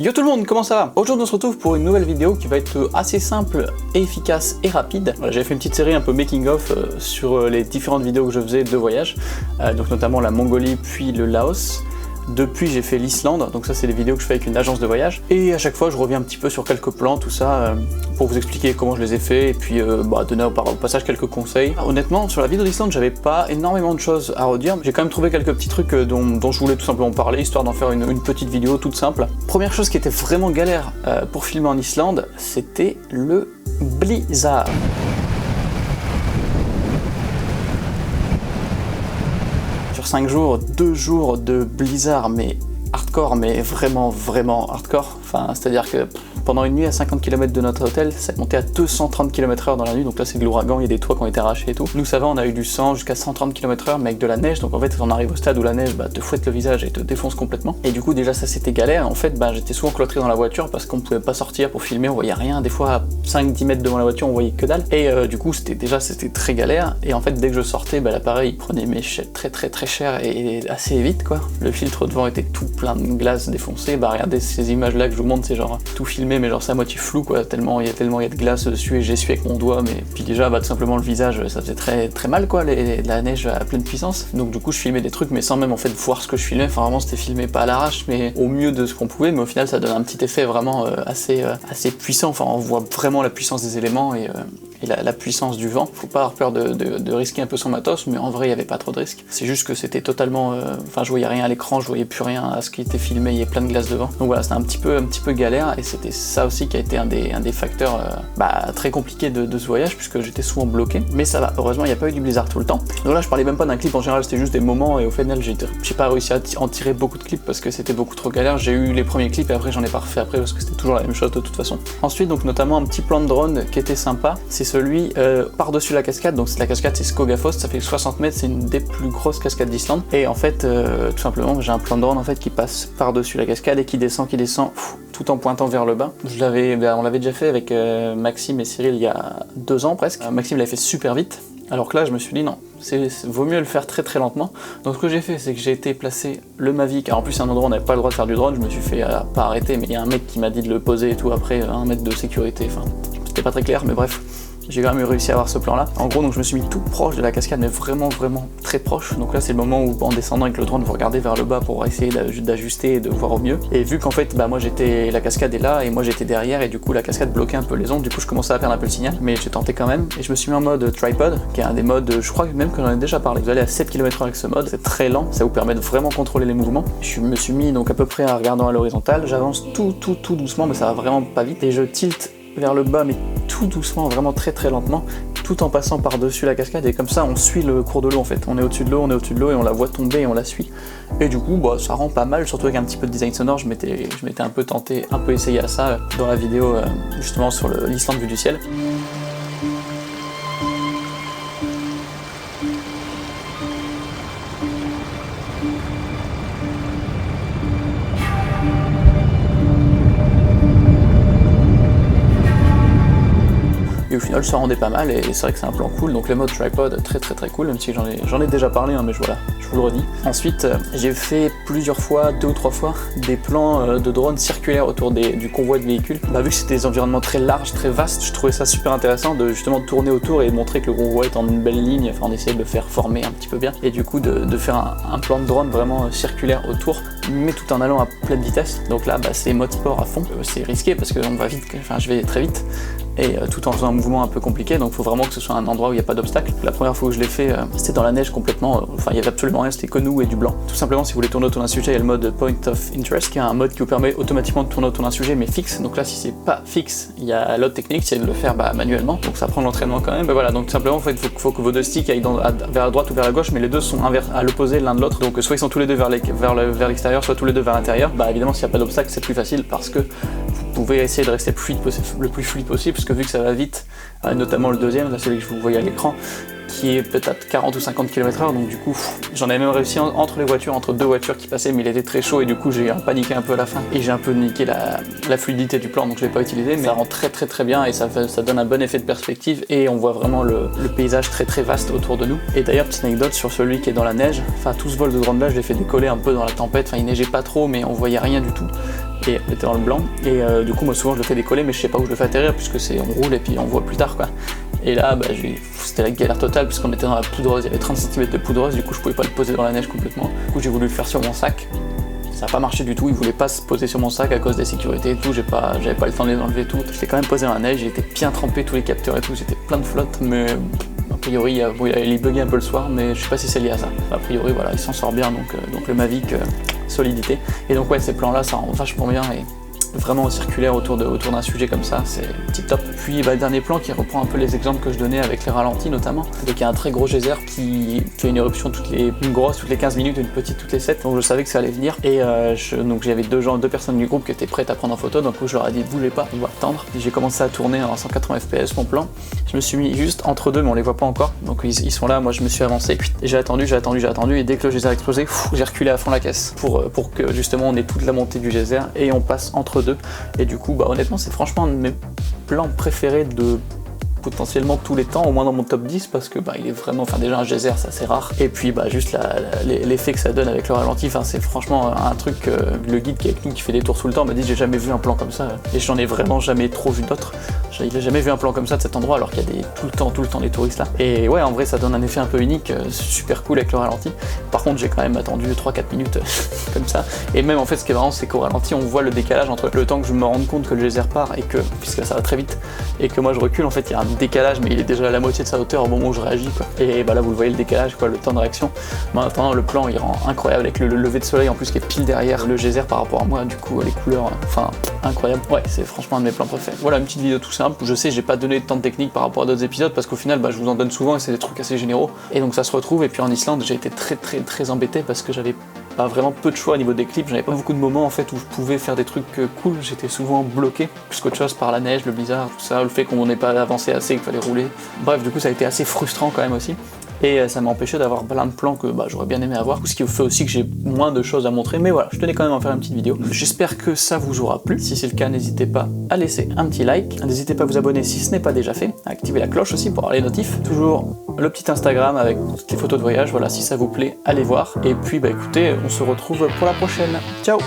Yo tout le monde, comment ça va? Aujourd'hui on se retrouve pour une nouvelle vidéo qui va être assez simple, efficace et rapide. Voilà, j'avais fait une petite série un peu making of sur les différentes vidéos que je faisais de voyage, donc notamment la Mongolie puis le Laos. Depuis j'ai fait l'Islande, donc ça c'est des vidéos que je fais avec une agence de voyage. Et à chaque fois je reviens un petit peu sur quelques plans, tout ça, pour vous expliquer comment je les ai fait et puis donner au passage quelques conseils. Honnêtement sur la vidéo d'Islande j'avais pas énormément de choses à redire, j'ai quand même trouvé quelques petits trucs dont je voulais tout simplement parler, histoire d'en faire une petite vidéo toute simple. Première chose qui était vraiment galère pour filmer en Islande, c'était le blizzard. Sur 5 jours, 2 jours de blizzard, mais hardcore, mais vraiment hardcore. Enfin, c'est-à-dire que pendant une nuit à 50 km de notre hôtel, ça montait à 230 km/h dans la nuit, donc là c'est de l'ouragan, il y a des toits qui ont été arrachés et tout. Nous ça va, on a eu du 100 jusqu'à 130 km/h, mais avec de la neige, donc en fait on arrive au stade où la neige te fouette le visage et te défonce complètement. Et du coup déjà ça c'était galère, en fait j'étais souvent cloîtré dans la voiture parce qu'on pouvait pas sortir pour filmer, on voyait rien, des fois à 5-10 mètres devant la voiture on voyait que dalle. Et du coup c'était très galère, et en fait dès que je sortais, l'appareil il prenait mes chèques très cher et assez vite quoi. Le filtre devant était tout plein de glace défoncée, regardez ces images là que je vous montre, c'est genre tout filmé mais genre c'est à moitié flou quoi, tellement il y a de glace dessus et j'essuie avec mon doigt, mais puis déjà tout simplement le visage ça faisait très mal quoi, la neige à pleine puissance. Donc du coup je filmais des trucs mais sans même en fait voir ce que je filmais, enfin vraiment c'était filmé pas à l'arrache mais au mieux de ce qu'on pouvait, mais au final ça donne un petit effet vraiment assez puissant, enfin on voit vraiment la puissance des éléments et la puissance du vent. Faut pas avoir peur de risquer un peu son matos, mais en vrai il y avait pas trop de risques. C'est juste que c'était totalement, je voyais rien à l'écran, je voyais plus rien à ce qui était filmé, il y a plein de glace devant. Donc voilà, c'était un petit peu galère, et c'était ça aussi qui a été un des facteurs très compliqués de ce voyage, puisque j'étais souvent bloqué. Mais ça va, heureusement il n'y a pas eu du blizzard tout le temps. Donc là je parlais même pas d'un clip, en général c'était juste des moments, et au final j'ai pas réussi à en tirer beaucoup de clips parce que c'était beaucoup trop galère. J'ai eu les premiers clips et après j'en ai pas refait après parce que c'était toujours la même chose de toute façon. Ensuite donc notamment un petit plan de drone qui était sympa, c'est celui par-dessus la cascade. Donc la cascade c'est Skogafoss, ça fait 60 mètres, c'est une des plus grosses cascades d'Islande, et en fait tout simplement j'ai un plan de drone en fait qui passe par-dessus la cascade et qui descend tout en pointant vers le bas. On l'avait déjà fait avec Maxime et Cyril il y a 2 ans presque. Maxime l'avait fait super vite, alors que là je me suis dit non, vaut mieux le faire très lentement. Donc ce que j'ai fait, c'est que j'ai été placer le Mavic. Alors en plus c'est un endroit où on n'avait pas le droit de faire du drone, je me suis fait pas arrêter, mais il y a un mec qui m'a dit de le poser et tout après, 1 mètre de sécurité, enfin c'était pas très clair, mais bref. J'ai quand même réussi à avoir ce plan là. En gros donc je me suis mis tout proche de la cascade, mais vraiment très proche. Donc là c'est le moment où en descendant avec le drone vous regardez vers le bas pour essayer d'ajuster et de voir au mieux. Et vu qu'en fait moi la cascade est là et moi j'étais derrière, et du coup la cascade bloquait un peu les ondes, du coup je commençais à perdre un peu le signal, mais j'ai tenté quand même. Et je me suis mis en mode tripod, qui est un des modes, je crois même que j'en ai déjà parlé. Vous allez à 7 km/h avec ce mode, c'est très lent, ça vous permet de vraiment contrôler les mouvements. Je me suis mis donc à peu près en regardant à l'horizontale, j'avance tout doucement, mais ça va vraiment pas vite, et je tilte vers le bas mais tout doucement, vraiment très lentement, tout en passant par-dessus la cascade, et comme ça on suit le cours de l'eau en fait. On est au-dessus de l'eau et on la voit tomber et on la suit. Et du coup ça rend pas mal, surtout avec un petit peu de design sonore. Je m'étais un peu tenté, un peu essayé à ça dans la vidéo justement sur l'Islande vue du ciel. Et au final ça rendait pas mal, et c'est vrai que c'est un plan cool. Donc le mode tripod très cool, même si j'en ai déjà parlé mais je vous le redis. Ensuite j'ai fait plusieurs fois, 2 ou 3 fois, des plans de drone circulaires autour du convoi de véhicules. Vu que c'était des environnements très larges, très vastes, je trouvais ça super intéressant de justement tourner autour et de montrer que le convoi est en une belle ligne, enfin on essayait de le faire former un petit peu bien, et du coup de faire un plan de drone vraiment circulaire autour, mais tout en allant à pleine vitesse. Donc là c'est mode sport à fond, c'est risqué parce qu'on va vite, je vais très vite, et tout en faisant un mouvement un peu compliqué, donc il faut vraiment que ce soit un endroit où il n'y a pas d'obstacle. La première fois que je l'ai fait, c'était dans la neige complètement, il n'y avait absolument rien, c'était que nous et du blanc. Tout simplement, si vous voulez tourner autour d'un sujet, il y a le mode Point of Interest, qui est un mode qui vous permet automatiquement de tourner autour d'un sujet, mais fixe. Donc là, si c'est pas fixe, il y a l'autre technique, c'est de le faire manuellement, donc ça prend de l'entraînement quand même. Voilà, donc tout simplement, il faut que vos 2 sticks aillent vers la droite ou vers la gauche, mais les deux sont à l'opposé l'un de l'autre, donc soit ils sont tous les deux vers l'extérieur, soit tous les deux vers l'intérieur. Évidemment, s'il n'y a pas d'obstacle, c'est plus facile parce que vous pouvez essayer de rester le plus fluide possible, parce que vu que ça va vite, notamment le deuxième, là celui que vous voyez à l'écran, qui est peut-être 40 ou 50 km/h, donc du coup j'en avais même réussi entre 2 voitures qui passaient, mais il était très chaud, et du coup j'ai paniqué un peu à la fin, et j'ai un peu niqué la fluidité du plan, donc je l'ai pas utilisé, mais ça rend très bien, et ça donne un bon effet de perspective, et on voit vraiment le paysage très vaste autour de nous. Et d'ailleurs, petite anecdote sur celui qui est dans la neige, tout ce vol de drone là je l'ai fait décoller un peu dans la tempête, il neigeait pas trop mais on voyait rien du tout. et on était dans le blanc. Et du coup, moi souvent je le fais décoller, mais je sais pas où je le fais atterrir puisque on roule et puis on voit plus tard quoi. Et là, bah, c'était la galère totale puisqu'on était dans la poudreuse, il y avait 30 cm de poudreuse, du coup je pouvais pas le poser dans la neige complètement. Du coup j'ai voulu le faire sur mon sac. Ça n'a pas marché du tout, il voulait pas se poser sur mon sac à cause des sécurités et tout, j'avais pas le temps de les enlever tout. Je l'ai quand même posé dans la neige, il était bien trempé, tous les capteurs et tout, j'étais plein de flotte, mais a priori il buguait un peu le soir, mais je sais pas si c'est lié à ça. A priori voilà, il s'en sort bien, donc le Mavic, solidité. Et donc ouais, ces plans là, ça rend vachement bien et vraiment circulaire autour d'un sujet comme ça, c'est tip top. Puis le dernier plan qui reprend un peu les exemples que je donnais avec les ralentis notamment. Donc il y a un très gros geyser qui fait une éruption une grosse toutes les 15 minutes, une petite toutes les 7, donc je savais que ça allait venir. Et donc j'avais deux personnes du groupe qui étaient prêtes à prendre en photo, donc je leur ai dit bougez pas, on va attendre. J'ai commencé à tourner en 180 fps mon plan. Je me suis mis juste entre deux mais on les voit pas encore, donc ils sont là, moi je me suis avancé, puis j'ai attendu, et dès que le geyser a explosé, j'ai reculé à fond la caisse pour que justement on ait toute la montée du geyser et on passe entre deux. Et du coup, bah, honnêtement, c'est franchement un de mes plans préférés de potentiellement tous les temps, au moins dans mon top 10, parce que bah, il est vraiment, enfin déjà un geyser, ça c'est rare. Et puis bah, juste l'effet que ça donne avec le ralenti, enfin, c'est franchement un truc, le guide qui est avec nous, qui fait des tours tout le temps, m'a dit j'ai jamais vu un plan comme ça, et j'en ai vraiment jamais trop vu d'autres. Il a jamais vu un plan comme ça de cet endroit alors qu'il y a tout le temps des touristes là. Et ouais, en vrai ça donne un effet un peu unique, super cool avec le ralenti. Par contre j'ai quand même attendu 3-4 minutes comme ça. Et même en fait ce qui est marrant c'est qu'au ralenti on voit le décalage entre le temps que je me rende compte que le geyser part et que, puisque ça va très vite, et que moi je recule, en fait il y a un décalage mais il est déjà à la moitié de sa hauteur au moment où je réagis quoi. Et bah là vous le voyez le décalage quoi, le temps de réaction. Mais en attendant le plan il rend incroyable avec le lever de soleil en plus qui est pile derrière le geyser par rapport à moi, du coup les couleurs, enfin incroyable. Ouais, c'est franchement un de mes plans préférés. Voilà une petite vidéo tout simple. Je sais, j'ai pas donné tant de techniques par rapport à d'autres épisodes parce qu'au final, bah, je vous en donne souvent et c'est des trucs assez généraux. Et donc ça se retrouve. Et puis en Islande, j'ai été très embêté parce que j'avais pas vraiment peu de choix au niveau des clips. J'avais pas beaucoup de moments en fait où je pouvais faire des trucs cool. J'étais souvent bloqué plus qu'autre chose par la neige, le blizzard, tout ça, le fait qu'on n'ait pas avancé assez, qu'il fallait rouler. Bref, du coup, ça a été assez frustrant quand même aussi. Et ça m'a empêché d'avoir plein de plans que bah, j'aurais bien aimé avoir, ce qui fait aussi que j'ai moins de choses à montrer, mais voilà, je tenais quand même à faire une petite vidéo. J'espère que ça vous aura plu. Si c'est le cas, n'hésitez pas à laisser un petit like, n'hésitez pas à vous abonner si ce n'est pas déjà fait, à activer la cloche aussi pour avoir les notifs. Toujours le petit Instagram avec toutes les photos de voyage, voilà, si ça vous plaît, allez voir. Et puis bah écoutez, on se retrouve pour la prochaine. Ciao!